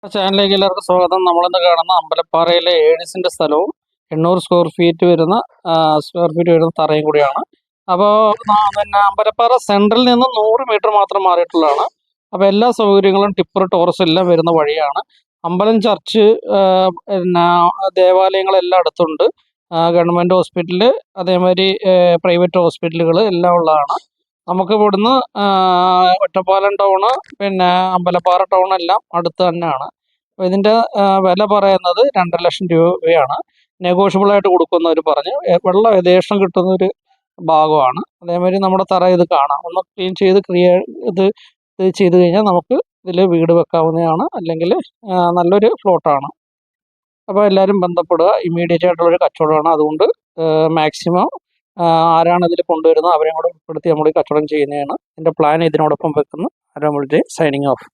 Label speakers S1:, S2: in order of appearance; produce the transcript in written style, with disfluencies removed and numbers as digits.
S1: ചാനലിലേക്ക് എല്ലാവർക്കും സ്വാഗതം. നമ്മളിന്ന് കാണുന്ന അമ്പലപ്പാറയിലെ 7 സെന്റ് സ്ഥലവും 800 സ്ക്വയർ ഫീറ്റ് വരുന്ന തറയും കൂടിയാണ്. അപ്പോൾ പിന്നെ അമ്പലപ്പാറ സെൻട്രലിൽ നിന്ന് 100 മീറ്റർ മാത്രം മാറിയിട്ടുള്ളതാണ്. അപ്പോൾ എല്ലാ സൗകര്യങ്ങളും ടിപ്പർ ടോറസ് എല്ലാം വരുന്ന വഴിയാണ്. അമ്പലം, ചർച്ച്, പിന്നെ ദേവാലയങ്ങളെല്ലാം അടുത്തുണ്ട്. ഗവൺമെൻറ് ഹോസ്പിറ്റൽ, അതേമാതിരി പ്രൈവറ്റ് ഹോസ്പിറ്റലുകൾ എല്ലാം ഉള്ളതാണ്. നമുക്ക് ഇവിടുന്ന് ഒറ്റപ്പാലം ടൗണ്, പിന്നെ അമ്പലപ്പാറ ടൗൺ എല്ലാം അടുത്ത് തന്നെയാണ്. അപ്പോൾ ഇതിൻ്റെ വില പറയുന്നത് 2.5 ലക്ഷം രൂപയാണ്. നെഗോഷ്യബിളായിട്ട് കൊടുക്കുന്നവർ പറഞ്ഞ്. വെള്ളം യഥേഷ്ടം കിട്ടുന്നൊരു ഭാഗമാണ്. അതേമാതിരി നമ്മുടെ തറ ഇത് കാണാം. ഒന്ന് ക്ലീൻ ചെയ്ത് ഇത് ചെയ്ത് കഴിഞ്ഞാൽ നമുക്ക് ഇതിൽ വീട് വെക്കാവുന്നതാണ്. അല്ലെങ്കിൽ നല്ലൊരു ഫ്ലോട്ടാണ്. അപ്പോൾ എല്ലാവരും ബന്ധപ്പെടുക. ഇമ്മീഡിയറ്റ് ആയിട്ടുള്ളൊരു കച്ചവടമാണ്. അതുകൊണ്ട് മാക്സിമം ആരാണ് ഇതിൽ കൊണ്ടുവരുന്നത് അവരെയും കൂടെ ഉൾപ്പെടുത്തി നമ്മൾ ഈ കച്ചവടം ചെയ്യുന്നതാണ്. ഇതിൻ്റെ പ്ലാൻ ഇതിനോടൊപ്പം വെക്കുന്നു. ആരാ സൈനിങ് ഓഫ്.